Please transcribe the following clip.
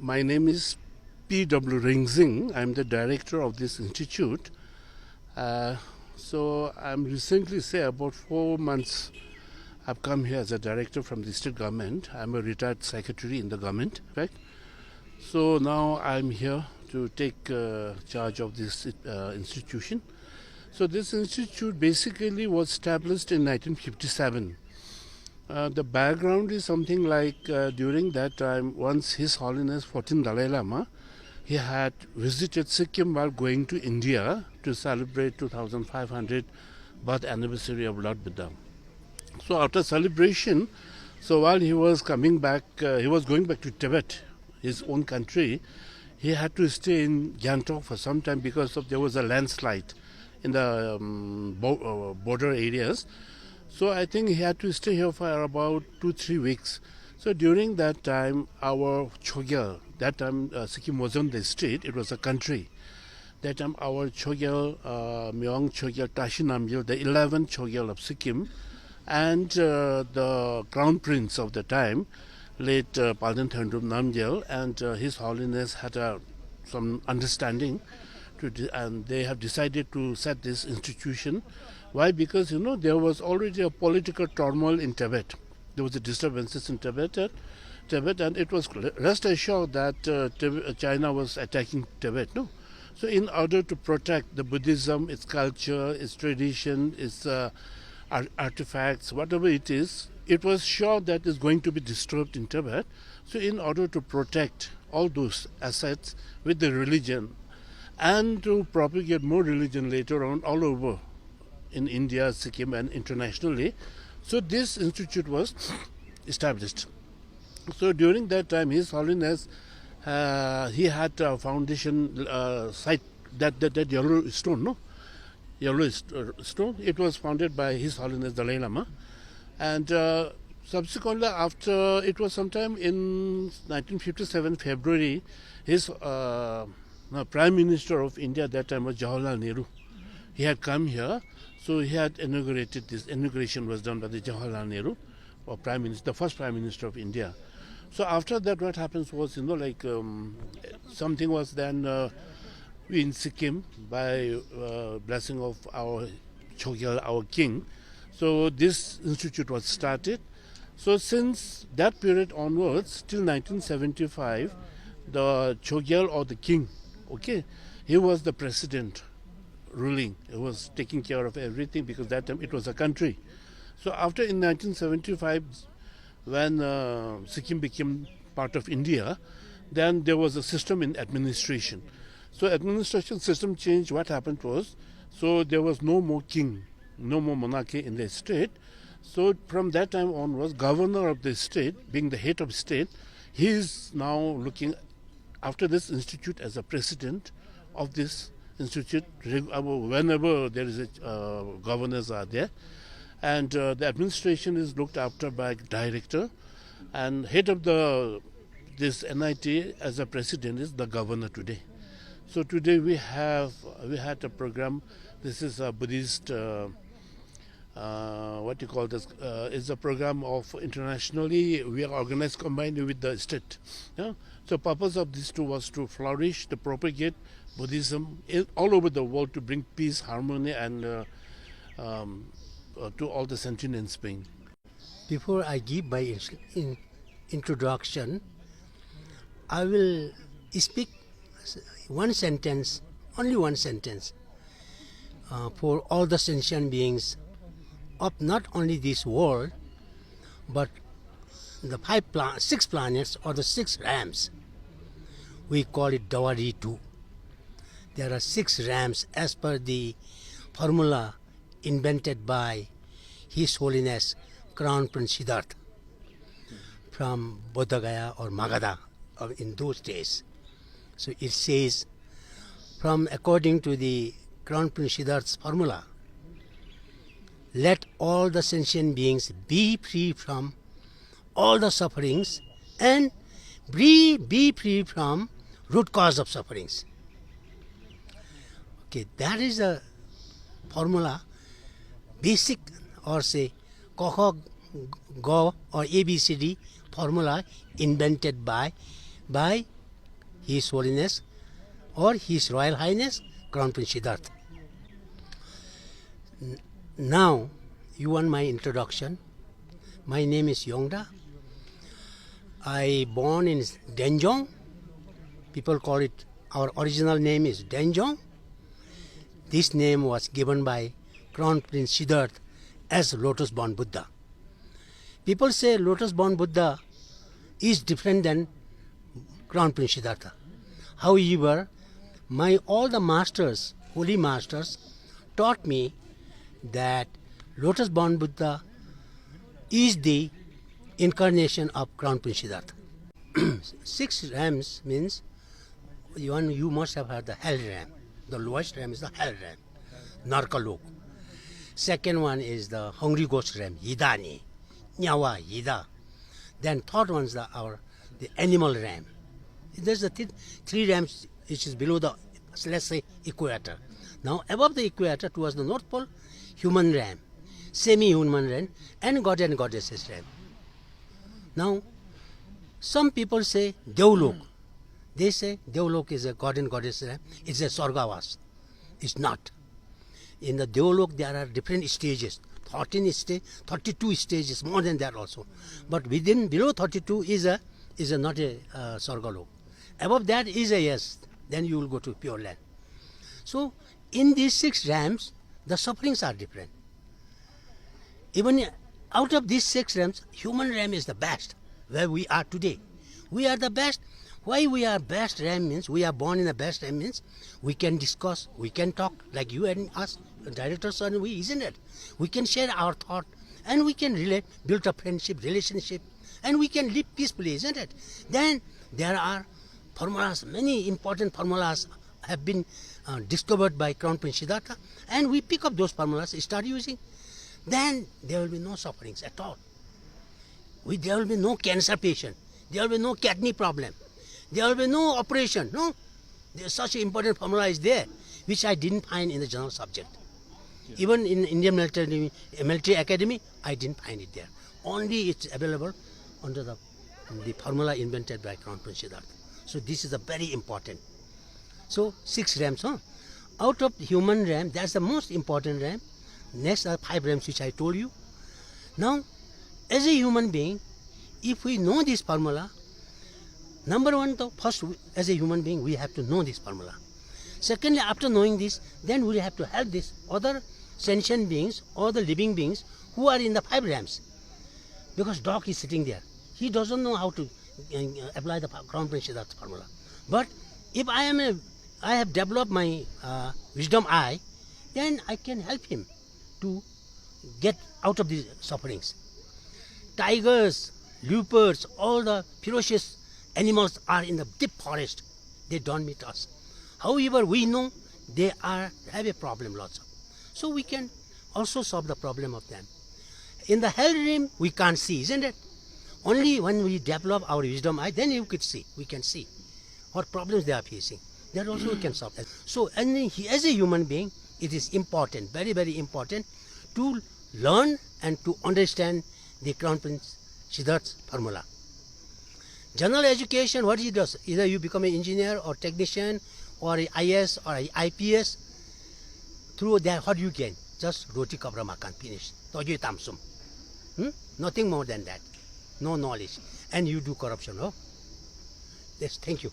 My name is P.W. Ringzing. I'm the director of this institute. So I'm recently, say about 4 months, I've come here as a director from the state government. I'm a retired secretary in the government, right? So now I'm here to take charge of this institution. So this institute basically was established in 1957. The background is something like during that time, once His Holiness 14th Dalai Lama, he had visited Sikkim while going to India to celebrate 2500 birth anniversary of Lord Buddha. So after celebration, so while he was coming back, he was going back to Tibet, his own country. He had to stay in Gangtok for some time because there was a landslide in the border areas. So I think he had to stay here for about 2-3 weeks. So during that time, our Chogyal, that time Sikkim wasn't the state, it was a country. That time our Chogyal, Myong Chogyal, Tashi Namgyal, the 11th Chogyal of Sikkim, and the Crown Prince of the time, late Palden Thandrup Namgyal, and His Holiness had some understanding, and they have decided to set this institution. Why? Because there was already a political turmoil in Tibet. There was a disturbances in Tibet, and it was rest assured that China was attacking Tibet. No, so in order to protect the Buddhism, its culture, its tradition, its artifacts, whatever it is, it was sure that is going to be disturbed in Tibet. So in order to protect all those assets with the religion and to propagate more religion later on all over in India, Sikkim, and internationally, so this institute was established. So during that time, His Holiness, he had a foundation site, that yellow stone, no? Yellow stone. It was founded by His Holiness Dalai Lama. And subsequently, after, it was sometime in 1957, February, his Prime Minister of India at that time was Jawaharlal Nehru. He had come here, so he had inaugurated this. Inauguration was done by the Jawaharlal Nehru, or Prime Minister, the first Prime Minister of India. So after that, what happens was, something was then in Sikkim by blessing of our Chogyal, our king. So this institute was started. So since that period onwards, till 1975, the Chogyal or the king, okay, he was the president ruling. He was taking care of everything because that time it was a country. So after in 1975, when Sikkim became part of India, then there was a system in administration. So administration system changed. What happened was, so there was no more king, no more monarchy in the state. So from that time onwards, governor of the state, being the head of state, he is now looking after this institute as a president of this institute whenever there is governors are there, and the administration is looked after by director, and head of this NIT as a president is the governor today. So today we had a program. This is a Buddhist it's a program of internationally we are organized combined with the state. Yeah? So purpose of these two was to flourish, to propagate Buddhism all over the world, to bring peace, harmony, and to all the sentient beings. Before I give my introduction, I will speak one sentence, only one sentence, for all the sentient beings of not only this world, but the 6 planets or the 6 realms. We call it Dawari 2. There are 6 realms as per the formula invented by His Holiness Crown Prince Siddhartha from Bodh Gaya or Magadha in those days. So it says, according to the Crown Prince Siddhartha's formula, let all the sentient beings be free from all the sufferings and be free from root cause of sufferings. Okay, that is the formula, basic, or say Koho Go or ABCD formula invented by His Holiness or His Royal Highness Crown Prince Siddhartha. Now, you want my introduction. My name is Yongda. I born in Denjong. People call it, our original name is Denjong. This name was given by Crown Prince Siddhartha as lotus-born Buddha. People say lotus-born Buddha is different than Crown Prince Siddhartha. However, all the masters, holy masters, taught me that lotus-born Buddha is the incarnation of Crown Prince Siddhartha. 6 realms means, you must have heard the hell realm. The lowest realm is the hell realm, Narkalok. Second one is the hungry ghost realm, Yidani, Nyawa, Yida. Then third one is the animal realm. There's the 3 realms which is below the, let's say, equator. Now above the equator towards the North Pole, human realm, semi-human realm, and god and goddesses realm. Now, some people say Deolok. They say Deolok is a god and goddess realm. It's a Sargavas. It's not. In the Deolok there are different stages. 32 stages, more than that also. But below 32 is not a Sargalok. Above that is a yes. Then you will go to Pure Land. So, in these 6 realms, the sufferings are different. Even out of these 6 realms, human realm is the best, where we are today. We are the best. Why we are best realm means, we are born in the best realm means, we can discuss, we can talk, like you and us, directors and we, isn't it? We can share our thought, and we can relate, build a friendship, relationship, and we can live peacefully, isn't it? Then there are formulas, many important formulas have been discovered by Crown Prince Siddhartha, and we pick up those formulas, start using. Then there will be no sufferings at all. There will be no cancer patient. There will be no kidney problem. There will be no operation. No, such an important formula is there, which I didn't find in the general subject. Yes. Even in Indian Military Academy, I didn't find it there. Only it's available under the formula invented by Crown Prince Siddhartha. So this is a very important. So 6 realms, out of human realm, that's the most important realm. Next are 5 realms which I told you. Now, as a human being, if we know this formula, number one, first, as a human being, we have to know this formula. Secondly, after knowing this, then we have to help these other sentient beings or the living beings who are in the 5 realms. Because dog is sitting there. He doesn't know how to apply the Crown Prince Siddhartha formula. But if I have developed my wisdom eye, then I can help him to get out of these sufferings. Tigers, leopards, all the ferocious animals are in the deep forest. They don't meet us. However, we know they have a problem lots of. So we can also solve the problem of them. In the hell realm, we can't see, isn't it? Only when we develop our wisdom eye, then we can see what problems they are facing. That also we can solve that. So as a human being, it is important, very, very important, to learn and to understand the Crown Prince Siddhartha's formula. General education, what he does, either you become an engineer or technician or an IS or an IPS, through that what you gain? Just roti kapra makan, finished. Toje tamsum. Nothing more than that. No knowledge. And you do corruption. Yes, thank you.